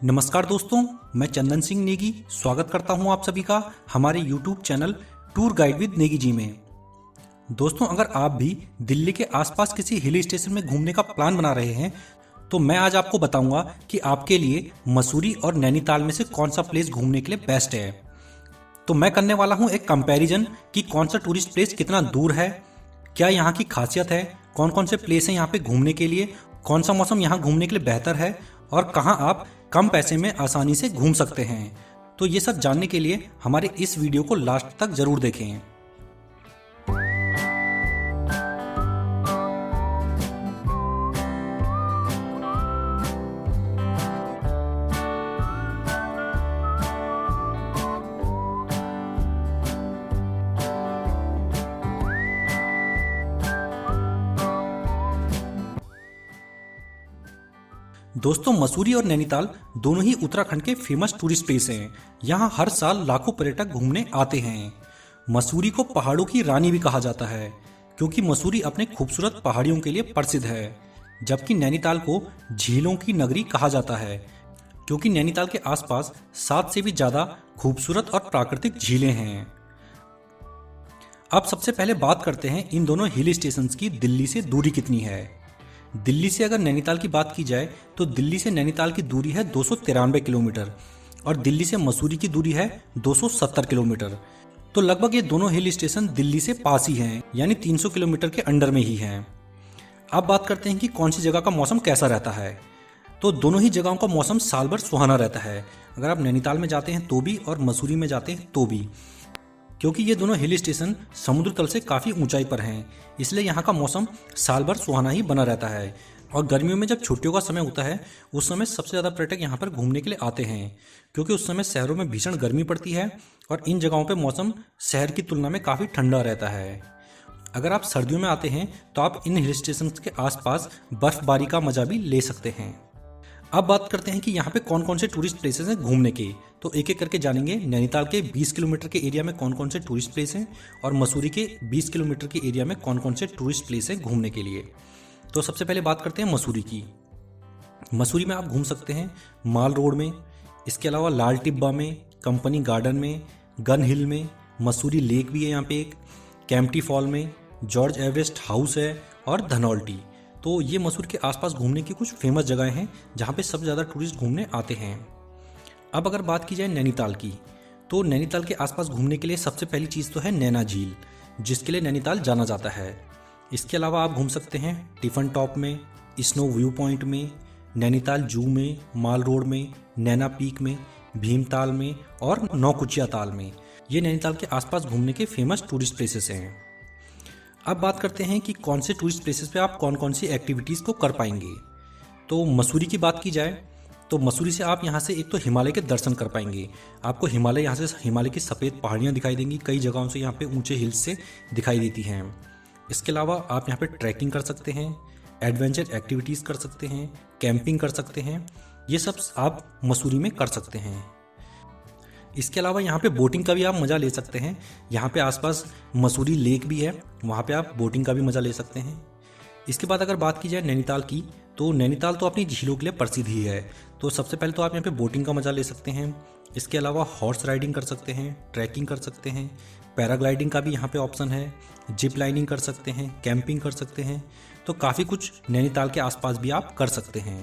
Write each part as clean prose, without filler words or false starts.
नमस्कार दोस्तों, मैं चंदन सिंह नेगी स्वागत करता हूं आप सभी का हमारे YouTube channel tour guide with Negi ji में। दोस्तों, अगर आप भी दिल्ली के आसपास किसी हिल स्टेशन में घूमने का प्लान बना रहे हैं तो मैं आज आपको बताऊंगा कि आपके लिए मसूरी और नैनीताल में से कौन सा प्लेस घूमने के लिए बेस्ट है। तो मैं करने वाला हूं एक कंपैरिजन कि कौन सा टूरिस्ट प्लेस कितना दूर है, क्या यहाँ की खासियत है, कौन कौन से प्लेस हैं यहाँ पे घूमने के लिए, कौन सा मौसम यहाँ घूमने के लिए बेहतर है और कहाँ आप कम पैसे में आसानी से घूम सकते हैं। तो ये सब जानने के लिए हमारे इस वीडियो को लास्ट तक जरूर देखें। दोस्तों, मसूरी और नैनीताल दोनों ही उत्तराखंड के फेमस टूरिस्ट प्लेस हैं। यहाँ हर साल लाखों पर्यटक घूमने आते हैं। मसूरी को पहाड़ों की रानी भी कहा जाता है क्योंकि मसूरी अपने खूबसूरत पहाड़ियों के लिए प्रसिद्ध है, जबकि नैनीताल को झीलों की नगरी कहा जाता है क्योंकि नैनीताल के आसपास 7 से भी ज्यादा खूबसूरत और प्राकृतिक झीलें हैं। अब सबसे पहले बात करते हैं इन दोनों हिल स्टेशन की दिल्ली से दूरी कितनी है। दिल्ली से अगर नैनीताल की बात की जाए तो दिल्ली से नैनीताल की दूरी है 293 किलोमीटर और दिल्ली से मसूरी की दूरी है 270 किलोमीटर। तो लगभग ये दोनों हिल स्टेशन दिल्ली से पास ही हैं, यानी 300 किलोमीटर के अंडर में ही हैं। अब बात करते हैं कि कौन सी जगह का मौसम कैसा रहता है। तो दोनों ही जगहों का मौसम साल भर सुहाना रहता है। अगर आप नैनीताल में जाते हैं तो भी और मसूरी में जाते हैं तो भी, क्योंकि ये दोनों हिल स्टेशन समुद्र तल से काफ़ी ऊंचाई पर हैं, इसलिए यहाँ का मौसम साल भर सुहाना ही बना रहता है। और गर्मियों में जब छुट्टियों का समय होता है उस समय सबसे ज़्यादा पर्यटक यहाँ पर घूमने के लिए आते हैं, क्योंकि उस समय शहरों में भीषण गर्मी पड़ती है और इन जगहों पर मौसम शहर की तुलना में काफ़ी ठंडा रहता है। अगर आप सर्दियों में आते हैं तो आप इन हिल स्टेशन के आसपास बर्फबारी का मजा भी ले सकते हैं। अब बात करते हैं कि यहाँ पे कौन कौन से टूरिस्ट प्लेसेस हैं घूमने के। तो एक एक करके जानेंगे नैनीताल के 20 किलोमीटर के एरिया में कौन कौन से टूरिस्ट प्लेस हैं और मसूरी के 20 किलोमीटर के एरिया में कौन कौन से टूरिस्ट प्लेस हैं घूमने के लिए। तो सबसे पहले बात करते हैं मसूरी की। मसूरी में आप घूम सकते हैं माल रोड में, इसके अलावा लाल टिब्बा में, कंपनी गार्डन में, गन हिल में, मसूरी लेक भी है यहाँ पे एक, कैंपटी फॉल में, जॉर्ज एवरेस्ट हाउस है और धनौल्टी। तो ये मसूरी के आसपास घूमने की कुछ फेमस जगहें हैं जहाँ पे सबसे ज़्यादा टूरिस्ट घूमने आते हैं। अब अगर बात की जाए नैनीताल की, तो नैनीताल के आसपास घूमने के लिए सबसे पहली चीज़ तो है नैना झील, जिसके लिए नैनीताल जाना जाता है। इसके अलावा आप घूम सकते हैं टिफन टॉप में, स्नो व्यू पॉइंट में, नैनीताल जू में, माल रोड में, नैना पीक में, भीमताल में और नौकुचिया ताल में। ये नैनीताल के आसपास घूमने के फेमस टूरिस्ट प्लेसेस हैं। अब बात करते हैं कि कौन से टूरिस्ट प्लेसेस पे आप कौन कौन सी एक्टिविटीज़ को कर पाएंगे। तो मसूरी की बात की जाए तो मसूरी से आप यहाँ से एक तो हिमालय के दर्शन कर पाएंगे। आपको हिमालय यहाँ से हिमालय की सफ़ेद पहाड़ियाँ दिखाई देंगी, कई जगहों से यहाँ पे ऊंचे हिल्स से दिखाई देती हैं। इसके अलावा आप यहाँ पे ट्रैकिंग कर सकते हैं, एडवेंचर एक्टिविटीज़ कर सकते हैं, कैंपिंग कर सकते हैं। ये सब आप मसूरी में कर सकते हैं। इसके अलावा यहाँ पे बोटिंग का भी आप मज़ा ले सकते हैं। यहाँ पे आसपास मसूरी लेक भी है, वहाँ पे आप बोटिंग का भी मज़ा ले सकते हैं। इसके बाद अगर बात की जाए नैनीताल की, तो नैनीताल तो अपनी झीलों के लिए प्रसिद्ध ही है। तो सबसे पहले तो आप यहाँ पे बोटिंग का मज़ा ले सकते हैं। इसके अलावा हॉर्स राइडिंग कर सकते हैं, ट्रैकिंग कर सकते हैं, पैराग्लाइडिंग का भी यहाँ पे ऑप्शन है, जिप लाइनिंग कर सकते हैं, कैंपिंग कर सकते हैं। तो काफ़ी कुछ नैनीताल के आसपास भी आप कर सकते हैं।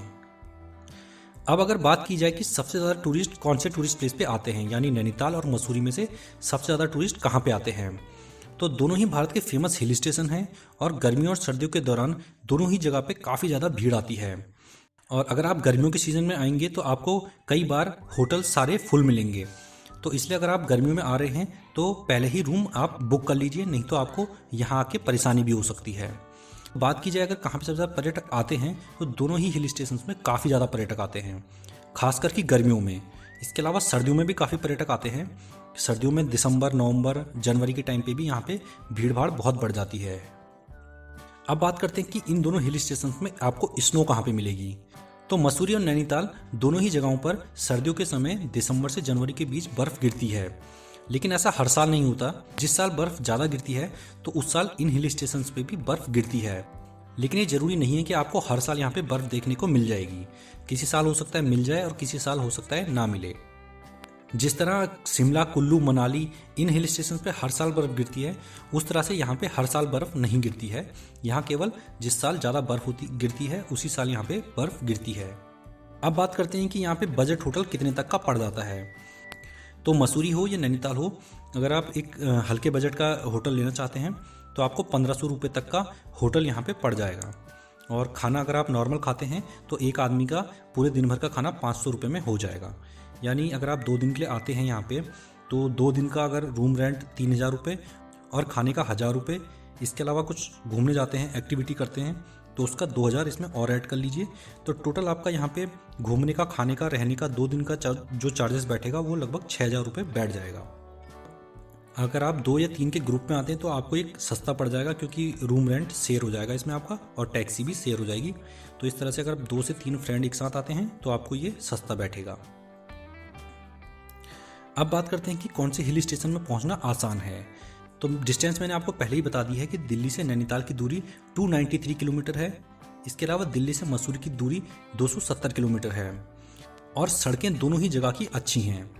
अब अगर बात की जाए कि सबसे ज़्यादा टूरिस्ट कौन से टूरिस्ट प्लेस पे आते हैं, यानी नैनीताल और मसूरी में से सबसे ज़्यादा टूरिस्ट कहाँ पे आते हैं, तो दोनों ही भारत के फेमस हिल स्टेशन हैं और गर्मियों और सर्दियों के दौरान दोनों ही जगह पे काफ़ी ज़्यादा भीड़ आती है। और अगर आप गर्मियों के सीज़न में आएंगे तो आपको कई बार होटल सारे फुल मिलेंगे। तो इसलिए अगर आप गर्मियों में आ रहे हैं तो पहले ही रूम आप बुक कर लीजिए, नहीं तो आपको यहाँ आके परेशानी भी हो सकती है। बात की जाए अगर कहाँ पे सबसे ज़्यादा पर्यटक आते हैं तो दोनों ही हिल स्टेशन में काफ़ी ज़्यादा पर्यटक आते हैं, खासकर कि गर्मियों में। इसके अलावा सर्दियों में भी काफ़ी पर्यटक आते हैं। सर्दियों में दिसंबर, नवंबर, जनवरी के टाइम पे भी यहाँ पे भीड़ भाड़ बहुत बढ़ जाती है। अब बात करते हैं कि इन दोनों हिल स्टेशन में आपको स्नो कहाँ पे मिलेगी। तो मसूरी और नैनीताल दोनों ही जगहों पर सर्दियों के समय दिसंबर से जनवरी के बीच बर्फ़ गिरती है, लेकिन ऐसा हर साल नहीं होता। जिस साल बर्फ़ ज़्यादा गिरती है तो उस साल इन हिल स्टेशंस पे भी बर्फ़ गिरती है। लेकिन ये ज़रूरी नहीं है कि आपको हर साल यहाँ पे बर्फ़ देखने को मिल जाएगी। किसी साल हो सकता है मिल जाए और किसी साल हो सकता है ना मिले। जिस तरह शिमला, कुल्लू, मनाली इन हिल स्टेशन पे हर साल बर्फ़ गिरती है, उस तरह से यहाँ पे हर साल बर्फ़ नहीं गिरती है। यहाँ केवल जिस साल ज़्यादा बर्फ़ गिरती है उसी साल यहाँ पे बर्फ़ गिरती है। अब बात करते हैं कि यहाँ पे बजट होटल कितने तक का पड़ जाता है। तो मसूरी हो या नैनीताल हो, अगर आप एक हल्के बजट का होटल लेना चाहते हैं तो आपको 1500 रुपये तक का होटल यहाँ पे पड़ जाएगा। और खाना अगर आप नॉर्मल खाते हैं तो एक आदमी का पूरे दिन भर का खाना 500 रुपये में हो जाएगा। यानी अगर आप 2 दिन के लिए आते हैं यहाँ पे तो 2 दिन का अगर रूम रेंट 3000 रुपये और खाने का 1000 रुपये, इसके अलावा कुछ घूमने जाते हैं, एक्टिविटी करते हैं तो उसका 2000 इसमें और ऐड कर लीजिए। तो टोटल आपका यहाँ पे घूमने का, खाने का, रहने का 2 दिन का जो चार्जेस बैठेगा वो लगभग 6000 रुपये बैठ जाएगा। अगर आप 2 या 3 के ग्रुप में आते हैं तो आपको एक सस्ता पड़ जाएगा, क्योंकि रूम रेंट शेयर हो जाएगा इसमें आपका और टैक्सी भी शेयर हो जाएगी। तो इस तरह से अगर 2 से 3 फ्रेंड एक साथ आते हैं तो आपको ये सस्ता बैठेगा। अब बात करते हैं कि कौन से हिल स्टेशन में पहुंचना आसान है। तो डिस्टेंस मैंने आपको पहले ही बता दी है कि दिल्ली से नैनीताल की दूरी 293 किलोमीटर है। इसके अलावा दिल्ली से मसूरी की दूरी 270 किलोमीटर है और सड़कें दोनों ही जगह की अच्छी हैं।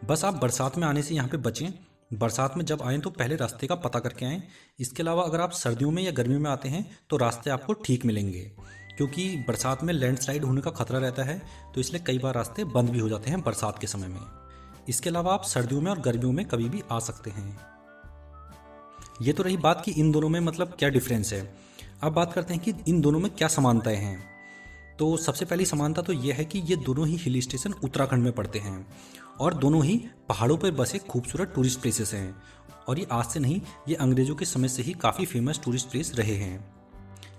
बस आप बरसात में आने से यहाँ पे बचें। बरसात में जब आएँ तो पहले रास्ते का पता करके आएँ। इसके अलावा अगर आप सर्दियों में या गर्मियों में आते हैं तो रास्ते आपको ठीक मिलेंगे, क्योंकि बरसात में लैंडस्लाइड होने का खतरा रहता है, तो इसलिए कई बार रास्ते बंद भी हो जाते हैं बरसात के समय में। इसके अलावा आप सर्दियों में और गर्मियों में कभी भी आ सकते हैं। ये तो रही बात कि इन दोनों में मतलब क्या डिफरेंस है। अब बात करते हैं कि इन दोनों में क्या समानताएं हैं। तो सबसे पहली समानता तो यह है कि ये दोनों ही हिल स्टेशन उत्तराखंड में पड़ते हैं और दोनों ही पहाड़ों पर बसे खूबसूरत टूरिस्ट प्लेसेस हैं। और ये आज से नहीं, ये अंग्रेजों के समय से ही काफ़ी फेमस टूरिस्ट प्लेस रहे हैं।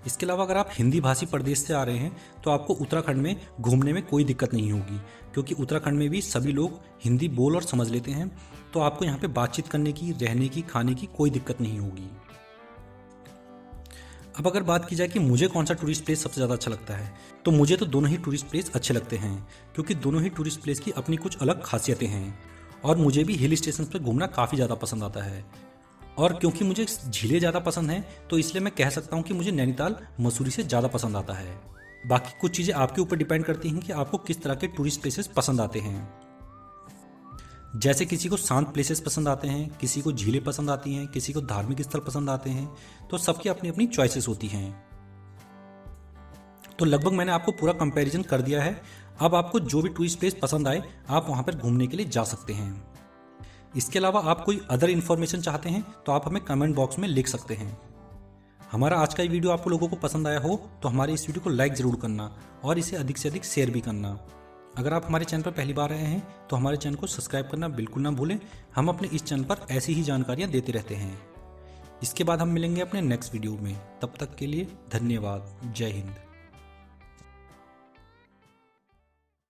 इसके अलावा अगर आप हिंदी भाषी प्रदेश से आ रहे हैं तो आपको उत्तराखंड में घूमने में कोई दिक्कत नहीं होगी, क्योंकि उत्तराखंड में भी सभी लोग हिंदी बोल और समझ लेते हैं। तो आपको यहाँ पे बातचीत करने की, रहने की, खाने की कोई दिक्कत नहीं होगी। अब अगर बात की जाए कि मुझे कौन सा टूरिस्ट प्लेस सबसे ज़्यादा अच्छा लगता है, तो मुझे तो दोनों ही टूरिस्ट प्लेस अच्छे लगते हैं, क्योंकि दोनों ही टूरिस्ट प्लेस की अपनी कुछ अलग खासियतें हैं। और मुझे भी हिल स्टेशन पर घूमना काफ़ी ज़्यादा पसंद आता है। और क्योंकि मुझे झीलें ज़्यादा पसंद हैं तो इसलिए मैं कह सकता हूँ कि मुझे नैनीताल मसूरी से ज़्यादा पसंद आता है। बाकी कुछ चीज़ें आपके ऊपर डिपेंड करती हैं कि आपको किस तरह के टूरिस्ट प्लेसेस पसंद आते हैं। जैसे किसी को शांत प्लेसेस पसंद आते हैं, किसी को झीलें पसंद आती हैं, किसी को धार्मिक स्थल पसंद आते हैं, तो सबकी अपनी अपनी चॉइसेस होती हैं। तो लगभग मैंने आपको पूरा कंपैरिजन कर दिया है। अब आपको जो भी टूरिस्ट प्लेस पसंद आए आप वहाँ पर घूमने के लिए जा सकते हैं। इसके अलावा आप कोई अदर इन्फॉर्मेशन चाहते हैं तो आप हमें कमेंट बॉक्स में लिख सकते हैं। हमारा आज का ये वीडियो आप लोगों को पसंद आया हो तो हमारे इस वीडियो को लाइक ज़रूर करना और इसे अधिक से अधिक शेयर भी करना। अगर आप हमारे चैनल पर पहली बार आए हैं तो हमारे चैनल को सब्सक्राइब करना बिल्कुल ना भूलें। हम अपने इस चैनल पर ऐसी ही जानकारियाँ देते रहते हैं। इसके बाद हम मिलेंगे अपने नेक्स्ट वीडियो में। तब तक के लिए धन्यवाद। जय हिंद।